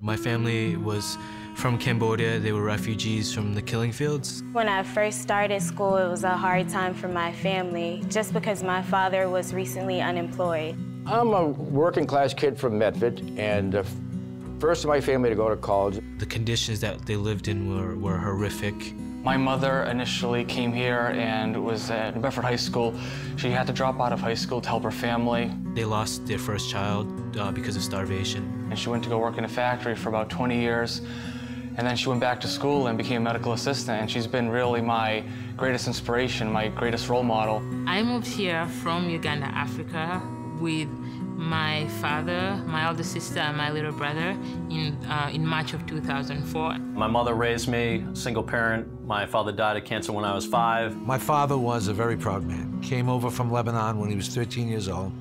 My family was from Cambodia. They were refugees from the killing fields. When I first started school, it was a hard time for my family, just because my father was recently unemployed. I'm a working class kid from Medford, and first in my family to go to college. The conditions that they lived in were horrific. My mother initially came here and was at New Bedford High School. She had to drop out of high school to help her family. They lost their first child because of starvation. And she went to go work in a factory for about 20 years. And then she went back to school and became a medical assistant. And she's been really my greatest inspiration, my greatest role model. I moved here from Uganda, Africa, with my father, my older sister, and my little brother in March of 2004. My mother raised me, single parent. My father died of cancer when I was 5. My father was a very proud man. Came over from Lebanon when he was 13 years old,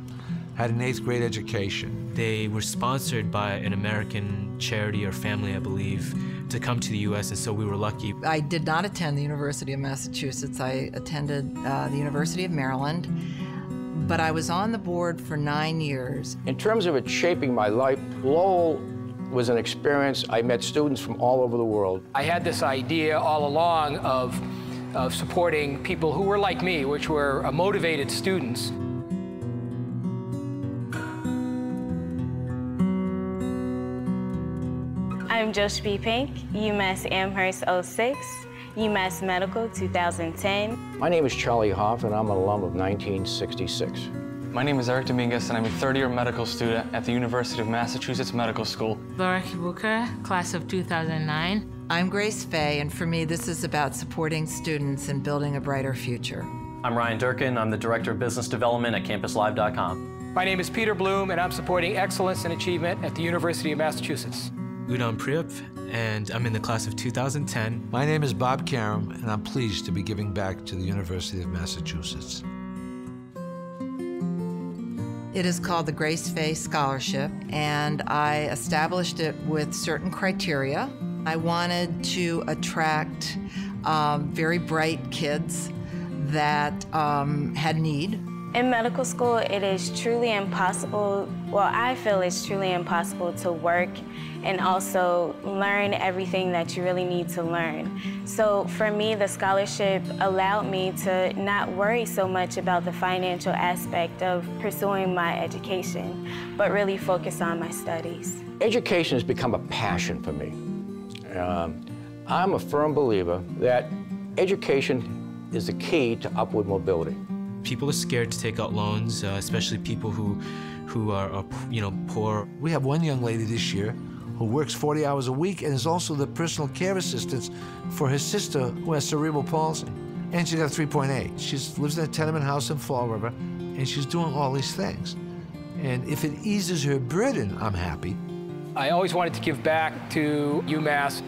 had an 8th grade education. They were sponsored by an American charity or family, I believe, to come to the U.S., and so we were lucky. I did not attend the University of Massachusetts. I attended the University of Maryland. But I was on the board for 9 years. In terms of it shaping my life, Lowell was an experience. I met students from all over the world. I had this idea all along of supporting people who were like me, which were motivated students. I'm Josh B. Pink, UMass Amherst 06, UMass Medical 2010. My name is Charlie Hoff, and I'm an alum of 1966. My name is Eric Dominguez, and I'm a third-year medical student at the University of Massachusetts Medical School. Laura Kibuka, class of 2009. I'm Grace Fay, and for me, this is about supporting students and building a brighter future. I'm Ryan Durkin. I'm the Director of Business Development at CampusLive.com. My name is Peter Bloom, and I'm supporting excellence and achievement at the University of Massachusetts. Udon Priyap, and I'm in the class of 2010. My name is Bob Karam, and I'm pleased to be giving back to the University of Massachusetts. It is called the Grace Fay Scholarship, and I established it with certain criteria. I wanted to attract very bright kids that had need. In medical school, it is truly impossible, well, I feel it's truly impossible to work and also learn everything that you really need to learn. So for me, the scholarship allowed me to not worry so much about the financial aspect of pursuing my education, but really focus on my studies. Education has become a passion for me. I'm a firm believer that education is the key to upward mobility. People are scared to take out loans, especially people who are poor. We have one young lady this year who works 40 hours a week and is also the personal care assistant for her sister who has cerebral palsy. And she got a 3.8. She lives in a tenement house in Fall River, and she's doing all these things. And if it eases her burden, I'm happy. I always wanted to give back to UMass.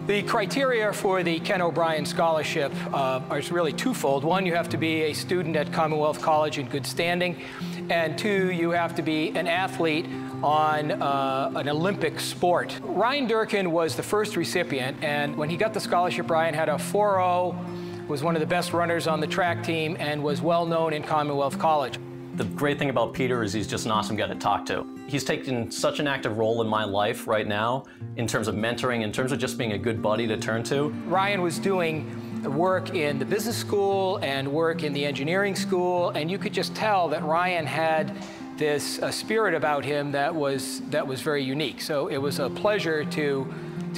The criteria for the Ken O'Brien Scholarship are really twofold. One, you have to be a student at Commonwealth College in good standing, and 2, you have to be an athlete on an Olympic sport. Ryan Durkin was the first recipient, and when he got the scholarship, Ryan had a 4.0, was one of the best runners on the track team, and was well known in Commonwealth College. The great thing about Peter is he's just an awesome guy to talk to. He's taken such an active role in my life right now in terms of mentoring, in terms of just being a good buddy to turn to. Ryan was doing work in the business school and work in the engineering school, and you could just tell that Ryan had this spirit about him that was very unique. So it was a pleasure to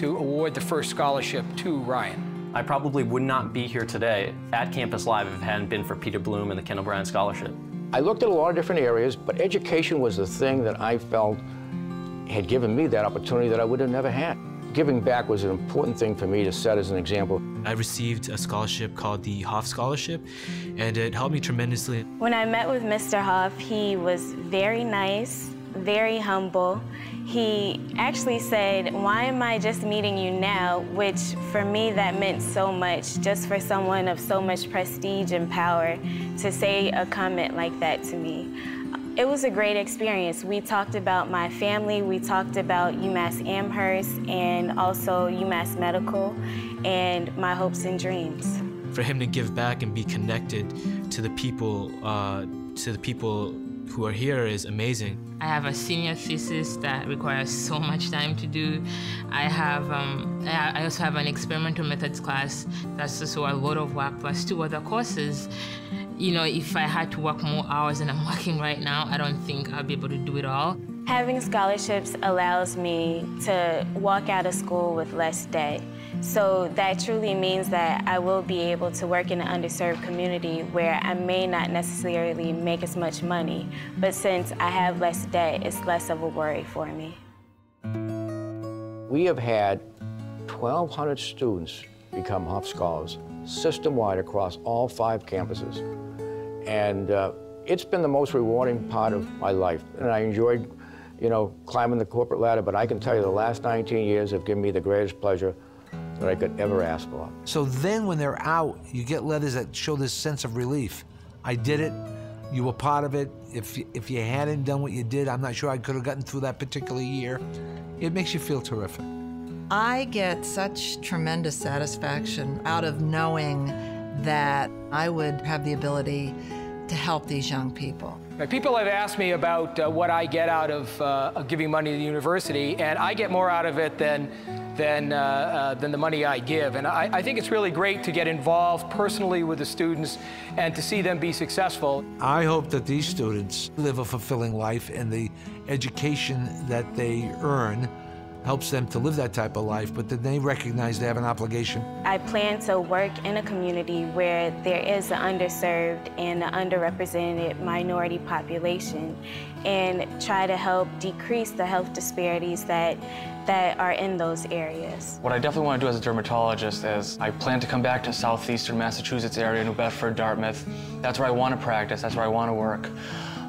award the first scholarship to Ryan. I probably would not be here today at Campus Live if it hadn't been for Peter Bloom and the Ken O'Brien Scholarship. I looked at a lot of different areas, but education was the thing that I felt had given me that opportunity that I would have never had. Giving back was an important thing for me to set as an example. I received a scholarship called the Hoff Scholarship, and it helped me tremendously. When I met with Mr. Hoff, he was very nice, very humble. He actually said, "Why am I just meeting you now?" Which for me, that meant so much, just for someone of so much prestige and power to say a comment like that to me. It was a great experience. We talked about my family, we talked about UMass Amherst and also UMass Medical and my hopes and dreams. For him to give back and be connected to the people who are here is amazing. I have a senior thesis that requires so much time to do. I also have an experimental methods class that's also a lot of work, plus 2 other courses. You know, if I had to work more hours than I'm working right now, I don't think I'll be able to do it all. Having scholarships allows me to walk out of school with less debt. So that truly means that I will be able to work in an underserved community where I may not necessarily make as much money, but since I have less debt, it's less of a worry for me. We have had 1,200 students become Huff Scholars, system-wide across all 5 campuses. And it's been the most rewarding part of my life. And I enjoyed, you know, climbing the corporate ladder, but I can tell you the last 19 years have given me the greatest pleasure that I could ever ask for. So then when they're out, you get letters that show this sense of relief. I did it, you were part of it. If you hadn't done what you did, I'm not sure I could have gotten through that particular year. It makes you feel terrific. I get such tremendous satisfaction out of knowing that I would have the ability to help these young people. People have asked me about what I get out of giving money to the university, and I get more out of it than the money I give. And I think it's really great to get involved personally with the students and to see them be successful. I hope that these students live a fulfilling life, and the education that they earn helps them to live that type of life, but then they recognize they have an obligation. I plan to work in a community where there is an underserved and an underrepresented minority population and try to help decrease the health disparities that are in those areas. What I definitely want to do as a dermatologist is I plan to come back to southeastern Massachusetts area, New Bedford, Dartmouth. That's where I want to practice, that's where I want to work.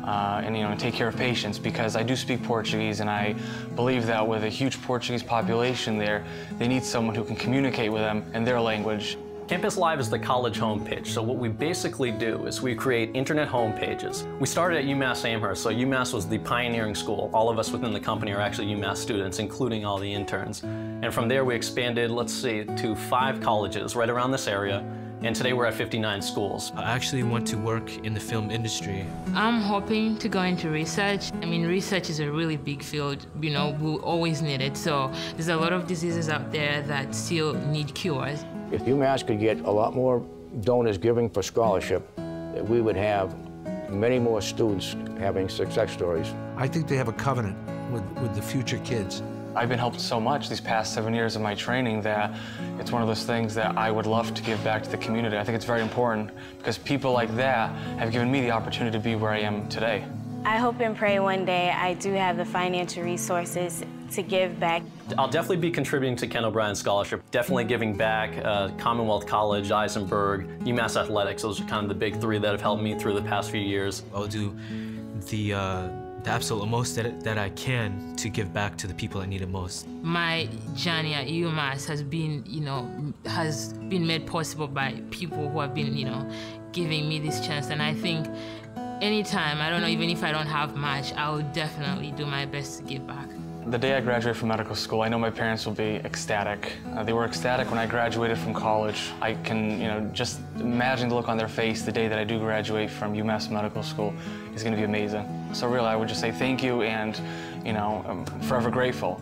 And you know, take care of patients, because I do speak Portuguese, and I believe that with a huge Portuguese population there, they need someone who can communicate with them in their language. Campus Live is the college homepage, so what we basically do is we create internet homepages. We started at UMass Amherst, so UMass was the pioneering school. All of us within the company are actually UMass students, including all the interns. And from there we expanded, let's see, to 5 colleges right around this area. And today we're at 59 schools. I actually want to work in the film industry. I'm hoping to go into research. I mean, research is a really big field, you know, we'll always need it. So there's a lot of diseases out there that still need cures. If UMass could get a lot more donors giving for scholarship, that we would have many more students having success stories. I think they have a covenant with the future kids. I've been helped so much these past 7 years of my training that it's one of those things that I would love to give back to the community. I think it's very important because people like that have given me the opportunity to be where I am today. I hope and pray one day I do have the financial resources to give back. I'll definitely be contributing to Ken O'Brien Scholarship, definitely giving back, Commonwealth College, Eisenberg, UMass Athletics. Those are kind of the big 3 that have helped me through the past few years. I'll do the absolute most that I can to give back to the people that need it most. My journey at UMass has been, you know, made possible by people who have been, you know, giving me this chance. And I think anytime, I don't know, even if I don't have much, I will definitely do my best to give back. The day I graduate from medical school, I know my parents will be ecstatic. They were ecstatic when I graduated from college. I can, you know, just imagine the look on their face the day that I do graduate from UMass Medical School is going to be amazing. So really, I would just say thank you, and, you know, I'm forever grateful.